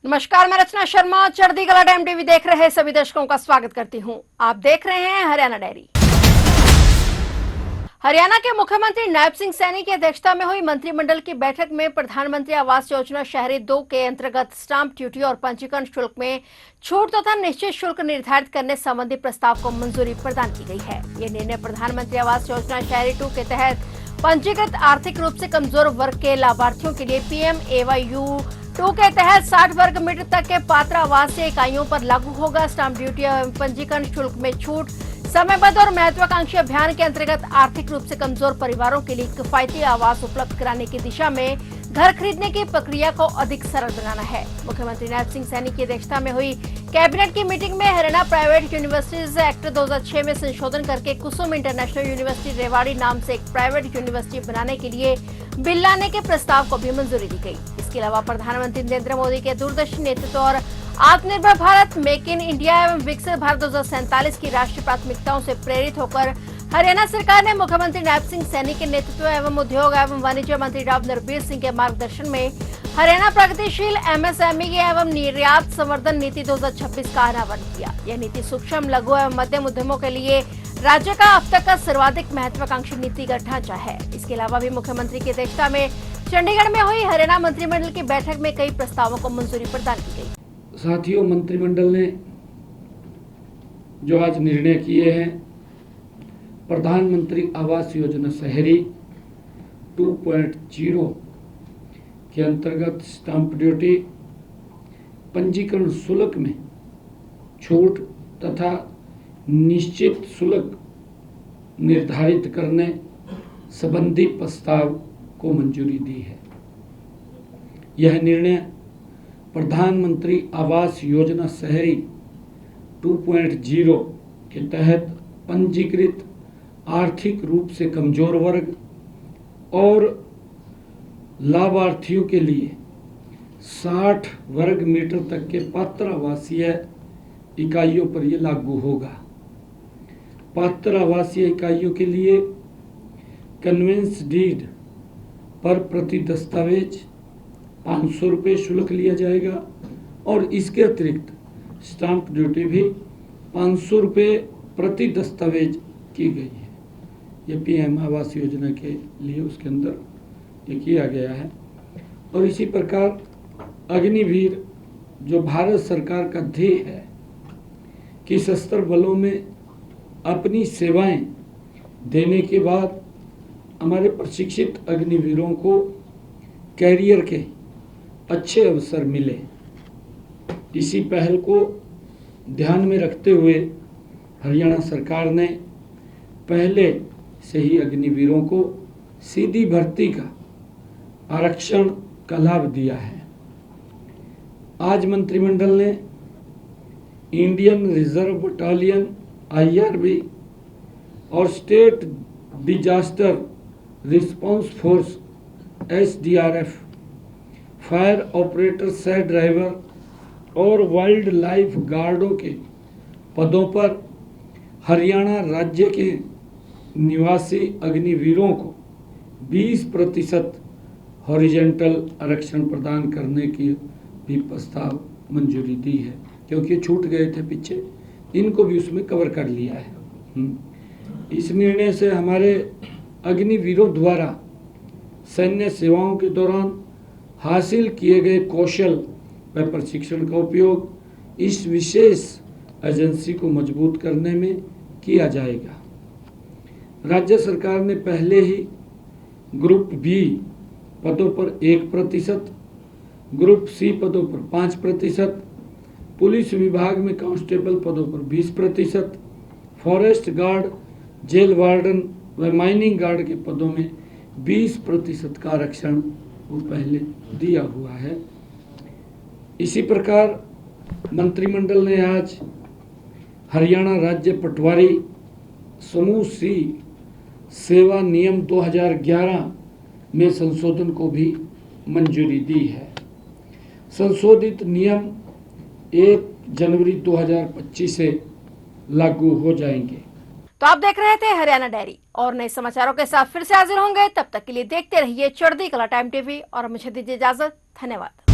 नमस्कार, मैं रचना शर्मा चढ़ती कला टाइम टीवी देख रहे सभी दर्शकों का स्वागत करती हूं। आप देख रहे हैं हरियाणा डायरी। हरियाणा के मुख्यमंत्री नायब सिंह सैनी की अध्यक्षता में हुई मंत्रिमंडल की बैठक में प्रधानमंत्री आवास योजना शहरी 2 के अंतर्गत स्टाम्प ड्यूटी और पंजीकरण शुल्क में छूट तथा निश्चित शुल्क निर्धारित करने संबंधी प्रस्ताव को मंजूरी प्रदान की गई है। ये निर्णय प्रधानमंत्री आवास योजना शहरी 2 के तहत पंजीकृत आर्थिक रूप से कमजोर वर्ग के लाभार्थियों के लिए PMAY-2 के तहत 60 वर्ग मीटर तक के पात्र आवासीय इकाइयों पर लागू होगा। स्टाम्प ड्यूटी एवं पंजीकरण शुल्क में छूट समयबद्ध और महत्वाकांक्षी अभियान के अंतर्गत आर्थिक रूप से कमजोर परिवारों के लिए किफायती आवास उपलब्ध कराने की दिशा में घर खरीदने की प्रक्रिया को अधिक सरल बनाना है। मुख्यमंत्री नायब सिंह सैनी की अध्यक्षता में हुई कैबिनेट की मीटिंग में हरियाणा प्राइवेट यूनिवर्सिटीज एक्ट 2006 में संशोधन करके कुसुम इंटरनेशनल यूनिवर्सिटी रेवाड़ी नाम से एक प्राइवेट यूनिवर्सिटी बनाने के लिए बिल लाने के प्रस्ताव को भी मंजूरी दी गई। इसके अलावा प्रधानमंत्री नरेंद्र मोदी के दूरदर्शी नेतृत्व और आत्मनिर्भर भारत, मेक इन इंडिया एवं विकसित भारत 2047 की राष्ट्रीय प्राथमिकताओं से प्रेरित होकर हरियाणा सरकार ने मुख्यमंत्री नायब सिंह सैनी के नेतृत्व एवं उद्योग एवं वाणिज्य मंत्री राव नरबीर सिंह के मार्गदर्शन में हरियाणा प्रगतिशील MSME एवं निर्यात संवर्धन नीति 2026 का अनावरण किया। यह नीति सूक्ष्म, लघु एवं मध्यम उद्यमों के लिए राज्य का अब तक का सर्वाधिक महत्वाकांक्षी नीतिगत ढांचा है। इसके अलावा भी मुख्यमंत्री की अध्यक्षता में चंडीगढ़ में हुई हरियाणा मंत्रिमंडल की बैठक में कई प्रस्तावों को मंजूरी प्रदान की गई। साथियों, मंत्रिमंडल ने जो आज निर्णय किए हैं, प्रधानमंत्री आवास योजना शहरी 2.0 के अंतर्गत स्टाम्प ड्यूटी, पंजीकरण शुल्क में छूट तथा निश्चित शुल्क निर्धारित करने संबंधी प्रस्ताव को मंजूरी दी है। यह निर्णय प्रधानमंत्री आवास योजना शहरी 2.0 के तहत पंजीकृत आर्थिक रूप से कमजोर वर्ग और लाभार्थियों के लिए 60 वर्ग मीटर तक के पात्र आवासीय इकाइयों पर यह लागू होगा। पात्र आवासीय इकाइयों के लिए कन्वेंस डीड पर प्रति दस्तावेज 500 रुपये शुल्क लिया जाएगा और इसके अतिरिक्त स्टाम्प ड्यूटी भी 500 रुपये प्रति दस्तावेज की गई है। ये PM आवास योजना के लिए उसके अंदर ये किया गया है। और इसी प्रकार अग्निवीर जो भारत सरकार का ध्येय है कि सशस्त्र बलों में अपनी सेवाएं देने के बाद हमारे प्रशिक्षित अग्निवीरों को कैरियर के अच्छे अवसर मिले। इसी पहल को ध्यान में रखते हुए हरियाणा सरकार ने पहले से ही अग्निवीरों को सीधी भर्ती का आरक्षण का लाभ दिया है। आज मंत्रिमंडल ने इंडियन रिजर्व बटालियन IRB और state disaster response force SDRF, fire operator, सह ड्राइवर और वाइल्ड लाइफ गार्डों के पदों पर हरियाणा राज्य के निवासी अग्निवीरों को 20% हॉरिजॉन्टल आरक्षण प्रदान करने की भी प्रस्ताव मंजूरी दी है, क्योंकि छूट गए थे पीछे, इनको भी उसमें कवर कर लिया है। इस निर्णय से हमारे अग्निवीरों द्वारा सैन्य सेवाओं के दौरान हासिल किए गए कौशल व प्रशिक्षण का उपयोग इस विशेष एजेंसी को मजबूत करने में किया जाएगा। राज्य सरकार ने पहले ही ग्रुप B पदों पर 1%, ग्रुप C पदों पर 5%, पुलिस विभाग में कांस्टेबल पदों पर 20%, फॉरेस्ट गार्ड, जेल वार्डन व माइनिंग गार्ड के पदों में 20% का आरक्षण वो पहले दिया हुआ है। इसी प्रकार मंत्रिमंडल ने आज हरियाणा राज्य पटवारी समूह C सेवा नियम 2011 में संशोधन को भी मंजूरी दी है। संशोधित नियम 1 जनवरी 2025 से लागू हो जाएंगे। तो आप देख रहे थे हरियाणा डायरी और नए समाचारों के साथ फिर से हाजिर होंगे। तब तक के लिए देखते रहिए चढ़ती कला टाइम टीवी और मुझे दीजिए इजाजत। धन्यवाद।